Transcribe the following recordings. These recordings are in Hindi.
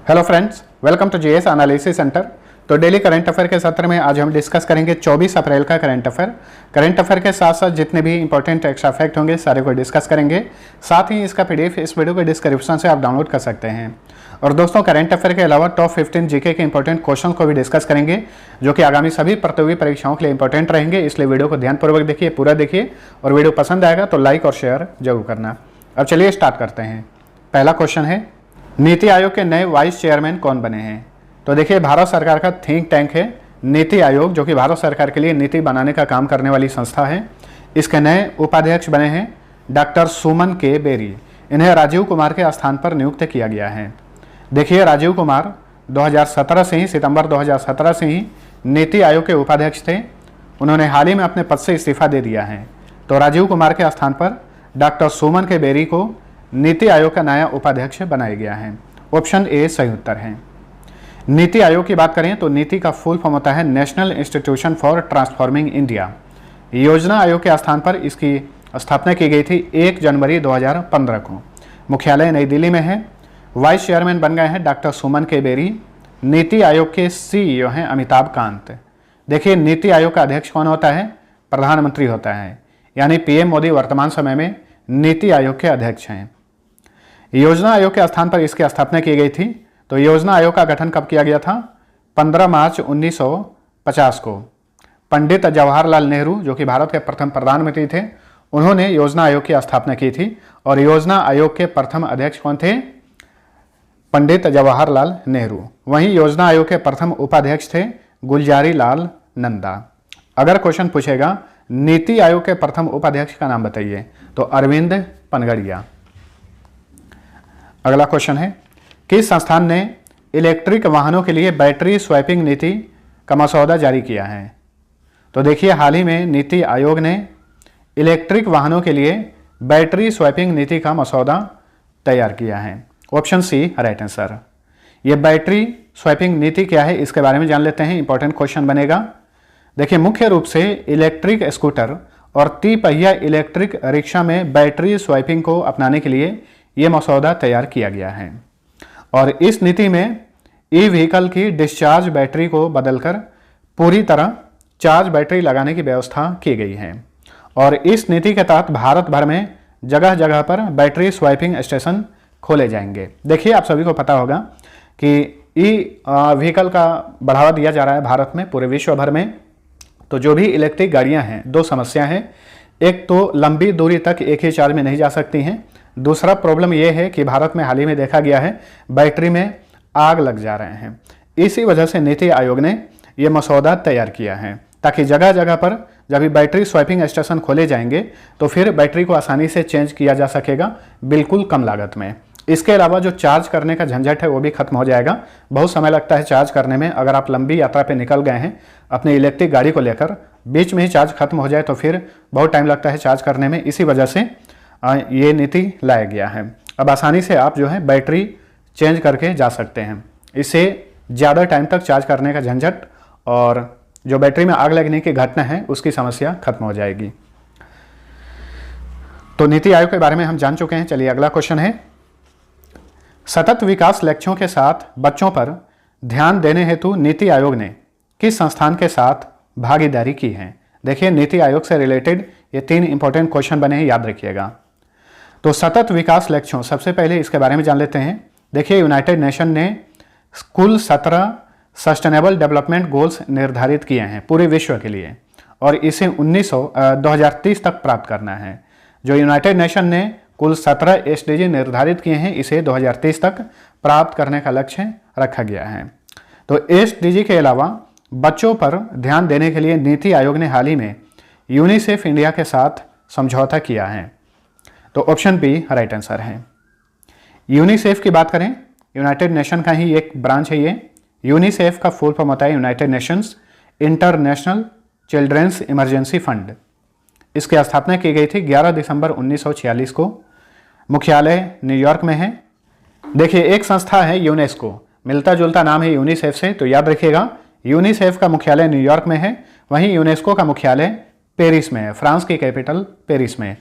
Hello friends, welcome to GS analysis centre. तो डेली करंट अफेयर के सत्र में आज हम डिस्कस करेंगे 24 अप्रैल का करंट अफेयर। करंट अफेयर के साथ साथ जितने भी इंपॉर्टेंट एक्स्ट्रा फैक्ट होंगे सारे को डिस्कस करेंगे। साथ ही इसका पीडीएफ इस वीडियो के डिस्क्रिप्शन से आप डाउनलोड कर सकते हैं। और दोस्तों, करंट अफेयर के अलावा टॉप 15 जीके के इंपॉर्टेंट क्वेश्चन को भी डिस्कस करेंगे, जो कि आगामी सभी प्रतियोगी परीक्षाओं के लिए इंपॉर्टेंट रहेंगे। इसलिए वीडियो को ध्यानपूर्वक देखिए, पूरा देखिए, और वीडियो पसंद आएगा तो लाइक और शेयर जरूर करना। अब चलिए स्टार्ट करते हैं। पहला क्वेश्चन है, नीति आयोग के नए वाइस चेयरमैन कौन बने हैं? तो देखिए, भारत सरकार का थिंक टैंक है नीति आयोग, जो कि भारत सरकार के लिए नीति बनाने का काम करने वाली संस्था है। इसके नए उपाध्यक्ष बने हैं डॉक्टर सुमन के बेरी। इन्हें राजीव कुमार के स्थान पर नियुक्त किया गया है। देखिए, राजीव कुमार 2017 से ही, सितंबर 2017 से ही नीति आयोग के उपाध्यक्ष थे। उन्होंने हाल ही में अपने पद से इस्तीफा दे दिया है। तो राजीव कुमार के स्थान पर डॉक्टर सुमन के बेरी को नीति आयोग का नया उपाध्यक्ष बनाया गया है। ऑप्शन ए सही उत्तर है। नीति आयोग की बात करें तो नीति का फुल फॉर्म होता है national institution for transforming India. योजना आयोग के स्थान पर इसकी स्थापना की गई थी 1 जनवरी 2015 को। मुख्यालय नई दिल्ली में है। वाइस चेयरमैन बन गए हैं डॉक्टर सुमन के बेरी। नीति आयोग के सीईओ हैं अमिताभ कांत। देखिए, नीति आयोग का अध्यक्ष कौन होता है? प्रधानमंत्री होता है, यानी पीएम मोदी वर्तमान समय में नीति आयोग के अध्यक्ष हैं। योजना आयोग के स्थान पर इसकी स्थापना की गई थी। तो योजना आयोग का गठन कब किया गया था? 15 मार्च 1950 को। पंडित जवाहरलाल नेहरू, जो कि भारत के प्रथम प्रधानमंत्री थे, उन्होंने योजना आयोग की स्थापना की थी। और योजना आयोग के प्रथम अध्यक्ष कौन थे? पंडित जवाहरलाल नेहरू। वहीं योजना आयोग के प्रथम उपाध्यक्ष थे गुलजारी लाल नंदा। अगर क्वेश्चन पूछेगा नीति आयोग के प्रथम उपाध्यक्ष का नाम बताइए, तो अरविंद पनगड़िया। अगला क्वेश्चन है, किस संस्थान ने इलेक्ट्रिक वाहनों के लिए बैटरी स्वैपिंग नीति का मसौदा जारी किया है? तो देखिए, हाल ही में नीति आयोग ने इलेक्ट्रिक वाहनों के लिए बैटरी स्वैपिंग नीति का मसौदा तैयार किया है। Option C right answer. यह बैटरी स्वैपिंग नीति क्या है, इसके बारे में जान लेते हैं। इंपॉर्टेंट क्वेश्चन बनेगा। देखिए, मुख्य रूप से इलेक्ट्रिक स्कूटर और तिपहिया इलेक्ट्रिक रिक्शा में बैटरी स्वैपिंग को अपनाने के लिए ये मसौदा तैयार किया गया है। और इस नीति में ई व्हीकल की डिस्चार्ज बैटरी को बदलकर पूरी तरह चार्ज बैटरी लगाने की व्यवस्था की गई है। और इस नीति के तहत भारत भर में जगह जगह पर बैटरी स्वैपिंग स्टेशन खोले जाएंगे। देखिए, आप सभी को पता होगा कि ई व्हीकल का बढ़ावा दिया जा रहा है भारत में, पूरे विश्व भर में। तो जो भी इलेक्ट्रिक गाड़ियां हैं, दो समस्या है। एक तो लंबी दूरी तक एक ही चार्ज में नहीं जा सकती हैं। दूसरा प्रॉब्लम यह है कि भारत में हाल ही में देखा गया है बैटरी में आग लग जा रहे हैं। इसी वजह से नीति आयोग ने यह मसौदा तैयार किया है, ताकि जगह जगह पर जब भी बैटरी स्वैपिंग स्टेशन खोले जाएंगे तो फिर बैटरी को आसानी से चेंज किया जा सकेगा, बिल्कुल कम लागत में। इसके अलावा जो चार्ज करने का झंझट है वो भी खत्म हो जाएगा। बहुत समय लगता है चार्ज करने में। अगर आप लंबी यात्रा पे निकल गए हैं अपनी इलेक्ट्रिक गाड़ी को लेकर, बीच में ही चार्ज खत्म हो जाए तो फिर बहुत टाइम लगता है चार्ज करने में। इसी वजह से ये नीति लाया गया है। अब आसानी से आप जो है बैटरी चेंज करके जा सकते हैं। इससे ज़्यादा टाइम तक चार्ज करने का झंझट और जो बैटरी में आग लगने की घटना है उसकी समस्या खत्म हो जाएगी। तो नीति आयोग के बारे में हम जान चुके हैं। चलिए, अगला क्वेश्चन है, सतत विकास लक्ष्यों के साथ बच्चों पर ध्यान देने हेतु नीति आयोग ने किस संस्थान के साथ भागीदारी की है? देखिए, नीति आयोग से रिलेटेड ये 3 इंपॉर्टेंट क्वेश्चन बने हैं, याद रखिएगा। तो सतत विकास लक्ष्यों, सबसे पहले इसके बारे में जान लेते हैं। देखिए, यूनाइटेड नेशन ने कुल 17 सस्टेनेबल डेवलपमेंट गोल्स निर्धारित किए हैं पूरे विश्व के लिए, और इसे 2030 तक प्राप्त करना है। जो यूनाइटेड नेशन ने कुल 17 SDG निर्धारित किए हैं, इसे 2030 तक प्राप्त करने का लक्ष्य रखा गया है। तो SDG के अलावा बच्चों पर ध्यान देने के लिए नीति आयोग ने हाल ही में यूनिसेफ इंडिया के साथ समझौता किया है। तो ऑप्शन बी राइट आंसर है। यूनिसेफ की बात करें, यूनाइटेड नेशन का ही एक ब्रांच है ये। यूनिसेफ का फुल फॉर्म होता है United Nations International Children's Emergency Fund. इसकी स्थापना की गई थी 11 दिसंबर 1946 को। मुख्यालय न्यूयॉर्क में है। देखिए, एक संस्था है यूनेस्को, मिलता जुलता नाम है यूनिसेफ से, तो याद रखिएगा यूनिसेफ का मुख्यालय न्यूयॉर्क में है। वहीं यूनेस्को का मुख्यालय पेरिस में है, फ्रांस की कैपिटल पेरिस में।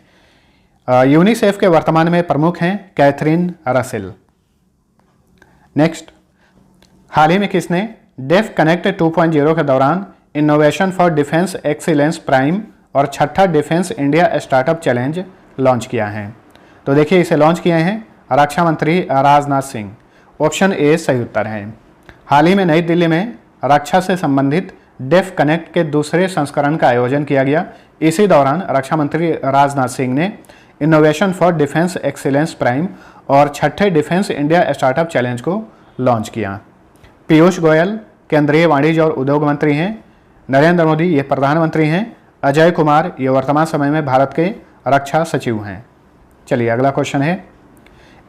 यूनिसेफ के वर्तमान में प्रमुख हैं कैथरीन रसेल। नेक्स्ट, हाल ही में किसने डेफ कनेक्ट 2.0 के दौरान innovation for defence excellence prime और छठा defence India startup challenge launch किया है? तो देखिए इसे लॉन्च किए हैं रक्षा मंत्री राजनाथ सिंह। ऑप्शन ए सही उत्तर है। हाल ही में नई दिल्ली में रक्षा से संबंधित डेफ कनेक्ट के दूसरे संस्करण का आयोजन किया गया। इसी दौरान रक्षा मंत्री राजनाथ सिंह ने innovation for defence excellence prime और छठे डिफेंस इंडिया स्टार्टअप चैलेंज को लॉन्च किया। पीयूष गोयल केंद्रीय वाणिज्य और उद्योग मंत्री हैं। नरेंद्र मोदी ये प्रधानमंत्री हैं। अजय कुमार ये वर्तमान समय में भारत के रक्षा सचिव हैं। चलिए अगला क्वेश्चन है,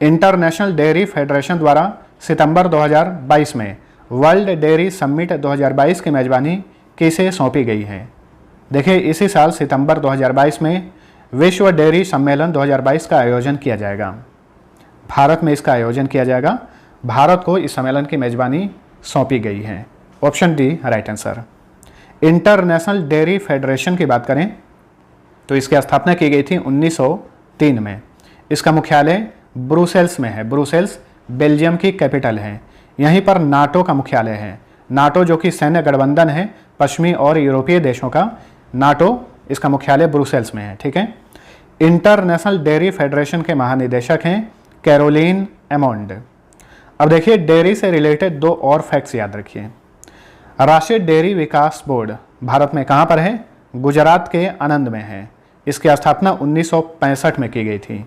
इंटरनेशनल डेयरी फेडरेशन द्वारा सितंबर 2022 में वर्ल्ड डेयरी समिट 2022 की मेजबानी किसे सौंपी गई है? देखिए इसी साल सितंबर 2022 में विश्व डेयरी सम्मेलन 2022 का आयोजन किया जाएगा। भारत में इसका आयोजन किया जाएगा। भारत को इस सम्मेलन की मेजबानी सौंपी गई है। Option D right answer. International dairy federation की बात करें तो इसकी स्थापना की गई थी 1903 में। इसका मुख्यालय ब्रुसेल्स में है। ब्रुसेल्स बेल्जियम की कैपिटल है। यहीं पर नाटो का मुख्यालय है। नाटो जो कि सैन्य गठबंधन है पश्चिमी और यूरोपीय देशों का, नाटो इसका मुख्यालय ब्रुसेल्स में है। ठीक है। इंटरनेशनल डेयरी फेडरेशन के महानिदेशक हैं कैरोलिन एमोंड। अब देखिए डेयरी से रिलेटेड दो और फैक्ट्स याद रखिए। राष्ट्रीय डेयरी विकास बोर्ड भारत में कहाँ पर है? गुजरात के आनंद में है। इसकी स्थापना 1965 में की गई थी।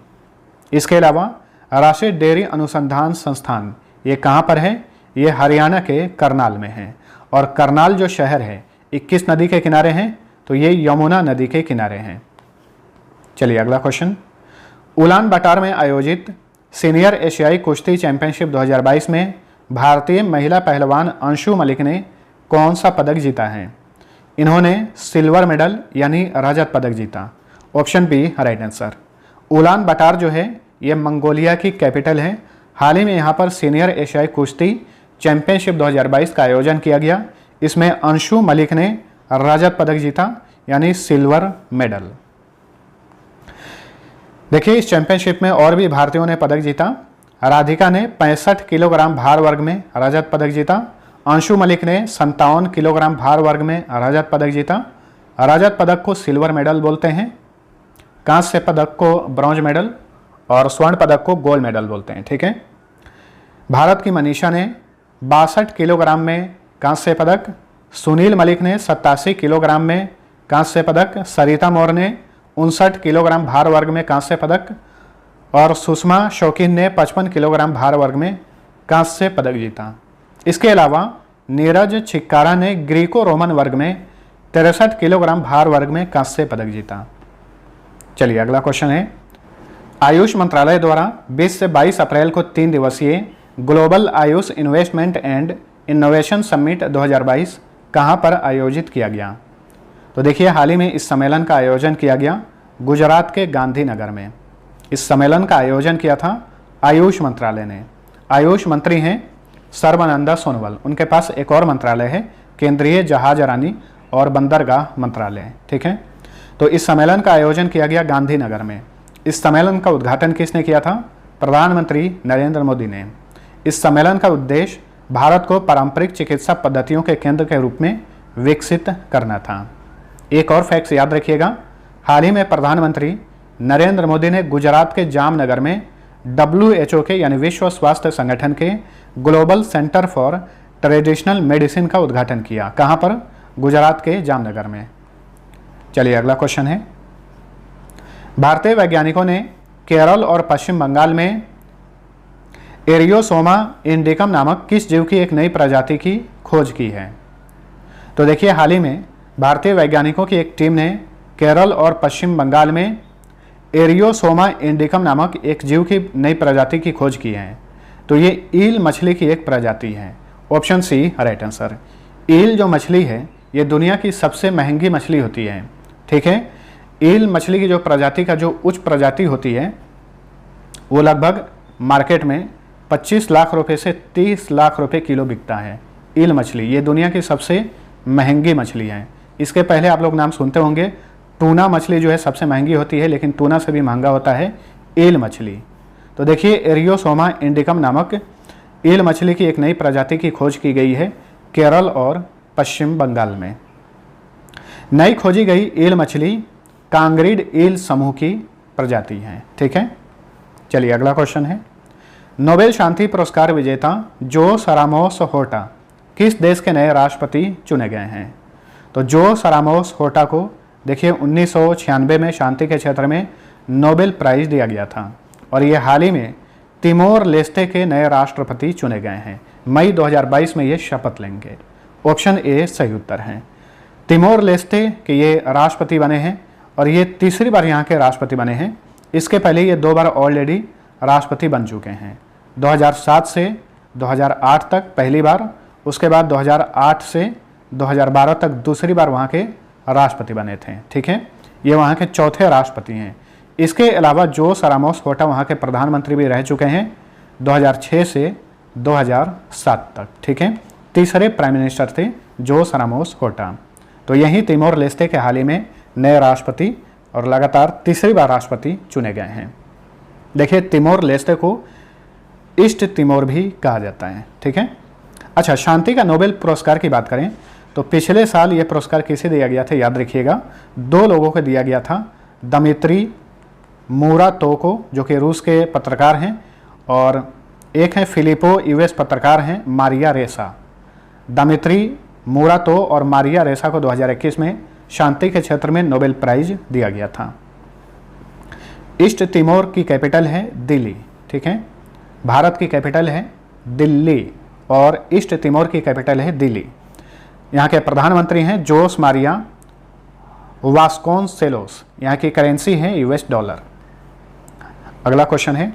इसके अलावा राष्ट्रीय डेयरी अनुसंधान संस्थान ये कहाँ पर है? ये हरियाणा के करनाल में है। और करनाल जो शहर है 21 नदी के किनारे हैं, तो ये यमुना नदी के किनारे हैं। चलिए अगला क्वेश्चन, उलान बाटार में आयोजित सीनियर एशियाई कुश्ती चैंपियनशिप 2022 में भारतीय महिला पहलवान अंशु मलिक ने कौन सा पदक जीता है? इन्होंने सिल्वर मेडल यानी रजत पदक जीता। Option B right answer. Ulaanbaatar जो है ये मंगोलिया की कैपिटल है। हाल ही में यहाँ पर सीनियर एशियाई कुश्ती चैंपियनशिप 2022 का आयोजन किया गया। इसमें अंशु मलिक ने रजत पदक जीता यानी सिल्वर मेडल। देखिए इस चैंपियनशिप में और भी भारतीयों ने पदक जीता। राधिका ने 65 किलोग्राम भार वर्ग में रजत पदक जीता। अंशु मलिक ने 57 किलोग्राम भार वर्ग में रजत पदक जीता। रजत पदक को सिल्वर मेडल बोलते हैं, कांस्य पदक को ब्रॉन्ज मेडल और स्वर्ण पदक को गोल्ड मेडल बोलते हैं। ठीक है। भारत की मनीषा ने 62 किलोग्राम में कांस्य पदक, सुनील मलिक ने 87 किलोग्राम में कांस्य पदक, सरिता मौर्य ने 59 किलोग्राम भार वर्ग में कांस्य पदक और सुषमा शौकीन ने 55 किलोग्राम भार वर्ग में कांस्य पदक जीता। इसके अलावा नीरज छिक्कारा ने ग्रीको रोमन वर्ग में 63 किलोग्राम भार वर्ग में कांस्य पदक जीता। चलिए अगला क्वेश्चन है, आयुष मंत्रालय द्वारा 20 से 22 अप्रैल को 3 दिवसीय global Ayush investment and innovation summit 2022 कहाँ पर आयोजित किया गया? तो देखिए हाल ही में इस सम्मेलन का आयोजन किया गया गुजरात के गांधीनगर में। इस सम्मेलन का आयोजन किया था आयुष मंत्रालय ने। आयुष मंत्री हैं सर्बानंद सोनोवाल। उनके पास एक और मंत्रालय है केंद्रीय जहाजरानी और बंदरगाह मंत्रालय। ठीक है। तो इस सम्मेलन का आयोजन किया गया गांधीनगर में। इस सम्मेलन का उद्घाटन किसने किया था? प्रधानमंत्री नरेंद्र मोदी ने। इस सम्मेलन का उद्देश्य भारत को पारंपरिक चिकित्सा पद्धतियों के केंद्र के रूप में विकसित करना था। एक और फैक्ट याद रखिएगा, हाल ही में प्रधानमंत्री नरेंद्र मोदी ने गुजरात के जामनगर में WHO के यानी विश्व स्वास्थ्य संगठन के global centre for traditional medicine का उद्घाटन किया। कहाँ पर? गुजरात के जामनगर में। चलिए अगला क्वेश्चन है, भारतीय वैज्ञानिकों ने केरल और पश्चिम बंगाल में एरियोसोमा इंडिकम नामक किस जीव की एक नई प्रजाति की खोज की है? तो देखिए हाल ही में भारतीय वैज्ञानिकों की एक टीम ने केरल और पश्चिम बंगाल में एरियोसोमा इंडिकम नामक एक जीव की नई प्रजाति की खोज की है। तो ये ईल मछली की एक प्रजाति है। Option C right answer. Eel जो मछली है ये दुनिया की सबसे महंगी मछली होती है। ठीक है। ईल मछली की जो प्रजाति का जो उच्च प्रजाति होती है वो लगभग मार्केट में 25 लाख रुपए से 30 लाख रुपए किलो बिकता है। ईल मछली ये दुनिया की सबसे महंगी मछली है। इसके पहले आप लोग नाम सुनते होंगे, टूना मछली जो है सबसे महंगी होती है, लेकिन टूना से भी महंगा होता है ईल मछली। तो देखिए एरियोसोमा इंडिकम नामक ईल मछली की एक नई प्रजाति की खोज की गई है केरल और पश्चिम बंगाल में। नई खोजी गई ईल मछली कांग्रीड ईल समूह की प्रजाति है। ठीक है, चलिए अगला क्वेश्चन है, नोबेल शांति पुरस्कार विजेता जोस रामोस होर्टा किस देश के नए राष्ट्रपति चुने गए हैं? तो जोस रामोस होर्टा को देखिए 1996 में शांति के क्षेत्र में नोबेल प्राइज दिया गया था और ये हाल ही में तिमोर लेस्टे के नए राष्ट्रपति चुने गए हैं। मई 2022 में ये शपथ लेंगे। ऑप्शन ए सही उत्तर है। तिमोर लेस्टे के ये राष्ट्रपति बने हैं और ये तीसरी बार यहाँ के राष्ट्रपति बने हैं। इसके पहले ये 2 बार ऑलरेडी राष्ट्रपति बन चुके हैं। 2007 से 2008 तक पहली बार, उसके बाद 2008 से 2012 तक दूसरी बार वहाँ के राष्ट्रपति बने थे। ठीक है, ये वहाँ के चौथे राष्ट्रपति हैं। इसके अलावा जोस रामोस होर्टा वहाँ के प्रधानमंत्री भी रह चुके हैं 2006 से 2007 तक। ठीक है, तीसरे प्राइम मिनिस्टर थे जोस रामोस होर्टा। तो यही तिमोर लेस्टे के हाल ही में नए राष्ट्रपति और लगातार तीसरी बार राष्ट्रपति चुने गए हैं। देखिए तिमोर लेस्टे को ईस्ट तिमोर भी कहा जाता है। ठीक है, अच्छा, शांति का नोबेल पुरस्कार की बात करें तो पिछले साल ये पुरस्कार किसे दिया गया था? याद रखिएगा, 2 लोगों को दिया गया था, दमित्री मुरातोव जो कि रूस के पत्रकार हैं और एक हैं फिलिपो यूएस पत्रकार हैं मारिया रेसा। दमित्री मुरातोव और मारिया रेसा को 2021 में शांति के क्षेत्र में नोबेल प्राइज दिया गया था। ईस्ट तिमोर की कैपिटल है दिल्ली। ठीक है, भारत की कैपिटल है दिल्ली और ईस्ट तिमोर की कैपिटल है दिल्ली। यहाँ के प्रधानमंत्री हैं जोस मारिया वास्कोनसेलोस। यहाँ की करेंसी है यूएस डॉलर। अगला क्वेश्चन है,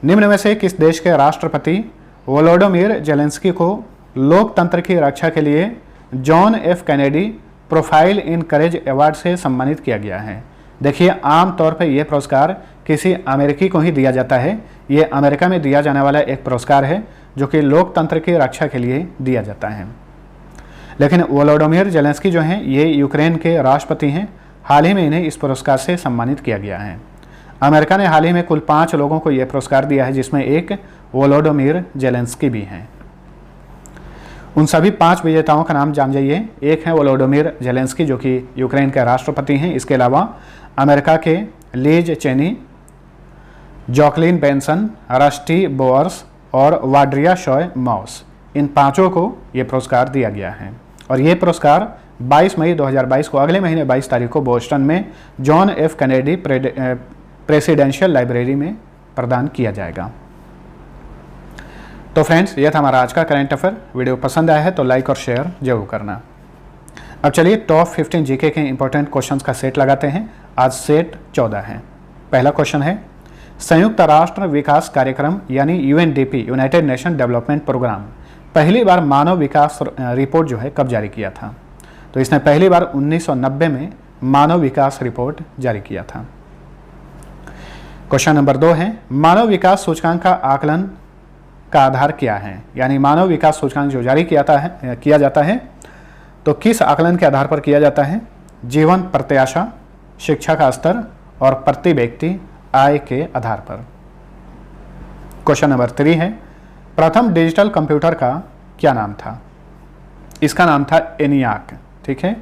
निम्न में से किस देश के राष्ट्रपति वोलोडोमिर जेलेंस्की को लोकतंत्र की रक्षा के लिए John F Kennedy profile in courage award से सम्मानित किया गया है? देखिए आमतौर पर यह पुरस्कार किसी अमेरिकी को ही दिया जाता है। ये अमेरिका में दिया जाने वाला एक पुरस्कार है जो कि लोकतंत्र की रक्षा के लिए दिया जाता है। लेकिन वोलोडोमिर जेलेंस्की जो हैं ये यूक्रेन के राष्ट्रपति हैं। हाल ही में इन्हें इस पुरस्कार से सम्मानित किया गया है। अमेरिका ने हाल ही में कुल 5 लोगों को यह पुरस्कार दिया है, जिसमें एक वोलोडोमिर जेलेंस्की भी हैं। उन सभी 5 विजेताओं का नाम जान जाइए। एक है वोलोडोमिर जेलेंस्की जो कि यूक्रेन के राष्ट्रपति हैं। इसके अलावा अमेरिका के लीज चेनी, जॉकलिन बेंसन, रस्टी बोअर्स और वाड्रिया शॉय मॉस, इन 5 को ये पुरस्कार दिया गया है। और ये पुरस्कार 22 मई 2022 को, अगले महीने 22 तारीख को बोस्टन में John F Kennedy presidential library में प्रदान किया जाएगा। तो फ्रेंड्स, यह था हमारा आज का करंट अफेयर। वीडियो पसंद आया है तो लाइक और शेयर जरूर करना। अब चलिए टॉप 15 जीके के इंपॉर्टेंट क्वेश्चंस का सेट लगाते हैं। आज सेट 14 है। पहला क्वेश्चन है, संयुक्त राष्ट्र विकास कार्यक्रम यानी UNDP, United Nation Development Programme, पहली बार मानव विकास रिपोर्ट जो है कब जारी किया था? तो इसने पहली बार 1990 में मानव विकास रिपोर्ट जारी किया था। क्वेश्चन नंबर 2 है, मानव विकास सूचकांक का आकलन का आधार क्या है? यानी मानव विकास सूचकांक जो जारी किया जाता है तो किस आकलन के आधार पर किया जाता है? जीवन प्रत्याशा, शिक्षा का स्तर और प्रति व्यक्ति आय के आधार पर। क्वेश्चन नंबर 3 है, प्रथम डिजिटल कंप्यूटर का क्या नाम था? इसका नाम था एनियाक। ठीक है,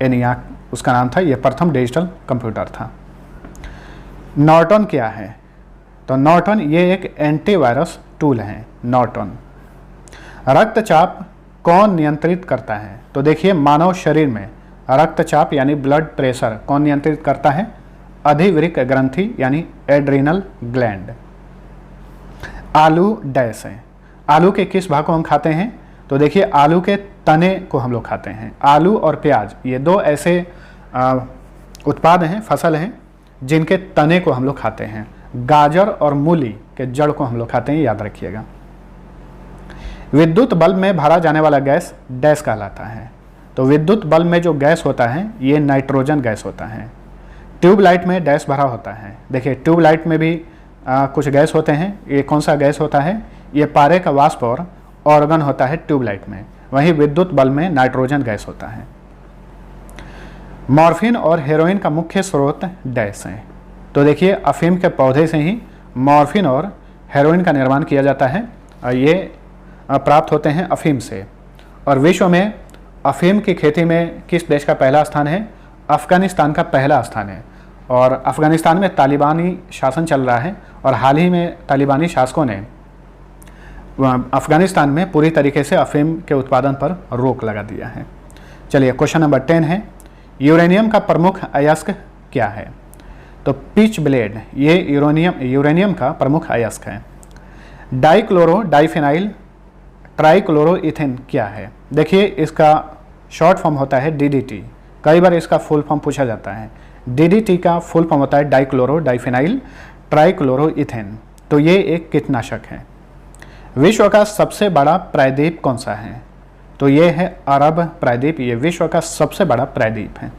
एनियाक उसका नाम था। यह प्रथम डिजिटल कंप्यूटर था। नॉर्टन क्या है? तो नॉर्टन ये एक एंटीवायरस टूल है। नॉर्टन। रक्तचाप कौन नियंत्रित करता है? तो देखिए मानव शरीर में रक्तचाप यानी ब्लड प्रेशर कौन नियंत्रित करता है? अधिवृक्क ग्रंथि यानी एड्रिनल ग्लैंड। आलू डैश है। आलू के किस भाग को हम खाते हैं? तो देखिए आलू के तने को हम लोग खाते हैं। आलू और प्याज ये 2 ऐसे उत्पाद हैं, फसल हैं, जिनके तने को हम लोग खाते हैं। गाजर और मूली के जड़ को हम लोग खाते हैं, याद रखिएगा। विद्युत बल्ब में भरा जाने वाला गैस डैश कहलाता है। तो विद्युत बल्ब में जो गैस होता है ये नाइट्रोजन गैस होता है। ट्यूबलाइट में डैश भरा होता है। देखिए ट्यूबलाइट में भी कुछ गैस होते हैं। ये कौन सा गैस होता है? ये पारे का वाष्प और ऑर्गन होता है ट्यूबलाइट में। वहीं विद्युत बल्ब में नाइट्रोजन गैस होता है। मॉर्फिन और हेरोइन का मुख्य स्रोत डैश है। तो देखिए अफीम के पौधे से ही मॉर्फिन और हेरोइन का निर्माण किया जाता है। ये प्राप्त होते हैं अफीम से। और विश्व में अफीम की खेती में किस देश का पहला स्थान है? अफ़गानिस्तान का पहला स्थान है। और अफ़गानिस्तान में तालिबानी शासन चल रहा है और हाल ही में तालिबानी शासकों ने अफ़गानिस्तान में पूरी तरीके से अफीम के उत्पादन पर रोक लगा दिया है। चलिए क्वेश्चन नंबर 10 है, यूरेनियम का प्रमुख अयस्क क्या है? तो पिच ब्लेड ये यूरेनियम का प्रमुख अयस्क है। डाइक्लोरो डाइफिनाइल ट्राइक्लोरोइथेन क्या है? देखिए इसका शॉर्ट फॉर्म होता है DDT। कई बार इसका फुल फॉर्म पूछा जाता है। DDT का फुल फॉर्म होता है डाइक्लोरो डाइफिनाइल ट्राइक्लोरोइथेन। तो ये एक कीटनाशक है। विश्व का सबसे बड़ा प्रायद्वीप कौन सा है? तो ये है अरब प्रायद्वीप। ये विश्व का सबसे बड़ा प्रायद्वीप है।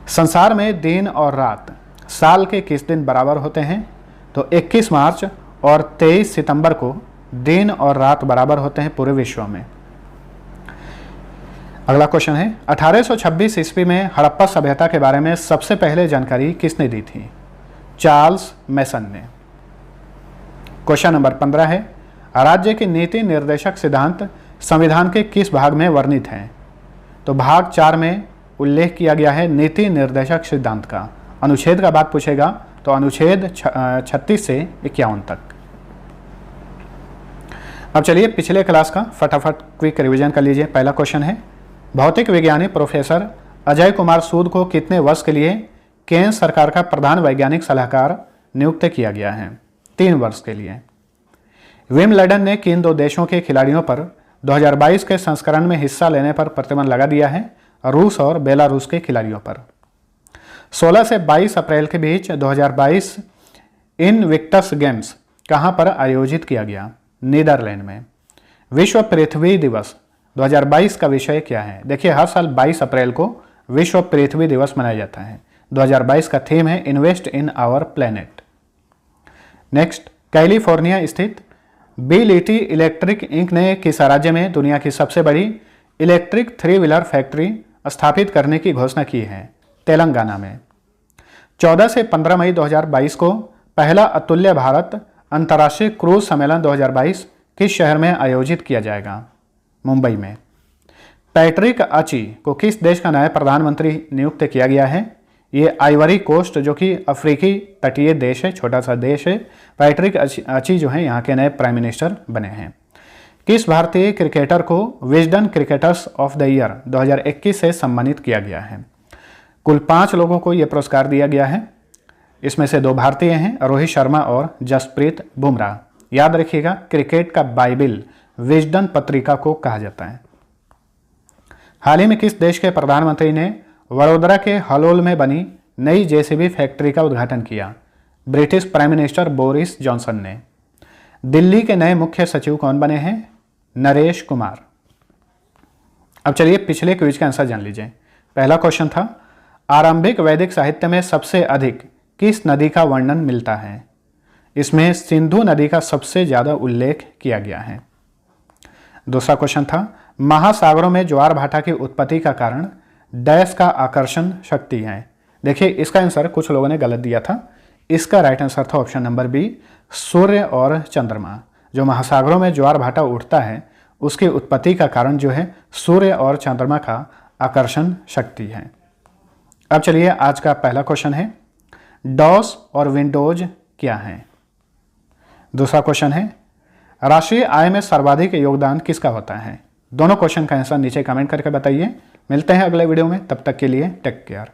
संसार में दिन और रात साल के किस दिन बराबर होते हैं? तो 21 मार्च और 23 सितंबर को दिन और रात बराबर होते हैं पूरे विश्व में। अगला क्वेश्चन है, 1826 ईस्वी में हड़प्पा सभ्यता के बारे में सबसे पहले जानकारी किसने दी थी? चार्ल्स मैसन ने। क्वेश्चन नंबर 15 है, राज्य के नीति निर्देशक सिद्धांत संविधान के किस भाग में वर्णित हैं? तो भाग 4 में उल्लेख किया गया है नीति निर्देशक सिद्धांत का। अनुच्छेद का बात पूछेगा तो अनुच्छेद 36 से 51 तक। अब चलिए पिछले क्लास का फटाफट क्विक रिवीजन कर लीजिए। पहला क्वेश्चन है, भौतिक विज्ञानी प्रोफेसर अजय कुमार सूद को कितने वर्ष के लिए केंद्र सरकार का प्रधान वैज्ञानिक सलाहकार नियुक्त किया गया है? 3 वर्ष के लिए। विम्बलडन ने किन 2 देशों के खिलाड़ियों पर 2022 के संस्करण में हिस्सा लेने पर प्रतिबंध लगा दिया है? रूस और बेलारूस के खिलाड़ियों पर। 16 से 22 अप्रैल के बीच 2022 इनविक्टस गेम्स कहां पर आयोजित किया गया? नीदरलैंड में। विश्व पृथ्वी दिवस 2022 का विषय क्या है? देखिए हर साल 22 अप्रैल को विश्व पृथ्वी दिवस मनाया जाता है। 2022 का थीम है invest in our planet. Next, California स्थित BLET इलेक्ट्रिक इंक ने किस राज्य में दुनिया की सबसे बड़ी इलेक्ट्रिक 3 व्हीलर फैक्ट्री स्थापित करने की घोषणा की है? तेलंगाना में। 14 से 15 मई 2022 को पहला अतुल्य भारत अंतर्राष्ट्रीय क्रूज सम्मेलन 2022 किस शहर में आयोजित किया जाएगा? मुंबई में। पैट्रिक आची को किस देश का नया प्रधानमंत्री नियुक्त किया गया है? ये आइवरी कोस्ट जो कि अफ्रीकी तटीय देश है, छोटा सा देश है। पैट्रिक आची जो है यहाँ के नए प्राइम मिनिस्टर बने हैं। किस भारतीय क्रिकेटर को Wisden cricketers of the year 2021 से सम्मानित किया गया है? कुल 5 लोगों को यह पुरस्कार दिया गया है। इसमें से 2 भारतीय हैं, रोहित शर्मा और जसप्रीत बुमराह। याद रखिएगा, क्रिकेट का बाइबिल विजडन पत्रिका को कहा जाता है। हाल ही में किस देश के प्रधानमंत्री ने वडोदरा के हलोल में बनी नई JCB फैक्ट्री का उद्घाटन किया? British prime minister Boris Johnson ने। दिल्ली के नए मुख्य सचिव कौन बने हैं? नरेश कुमार। अब चलिए पिछले क्विज का आंसर जान लीजिए। पहला क्वेश्चन था, आरंभिक वैदिक साहित्य में सबसे अधिक किस नदी का वर्णन मिलता है? इसमें सिंधु नदी का सबसे ज्यादा उल्लेख किया गया है। दूसरा क्वेश्चन था, महासागरों में ज्वार भाटा की उत्पत्ति का कारण डैश का आकर्षण शक्ति है। देखिए इसका आंसर कुछ लोगों ने गलत दिया था। इसका राइट आंसर था ऑप्शन नंबर बी, सूर्य और चंद्रमा। जो महासागरों में ज्वार भाटा उठता है उसकी उत्पत्ति का कारण जो है सूर्य और चंद्रमा का आकर्षण शक्ति है। अब चलिए आज का पहला क्वेश्चन है, डॉस और विंडोज क्या है? दूसरा क्वेश्चन है, राष्ट्रीय आय में सर्वाधिक योगदान किसका होता है? दोनों क्वेश्चन का आंसर नीचे कमेंट करके बताइए। मिलते हैं अगले वीडियो में, तब तक के लिए टेक केयर।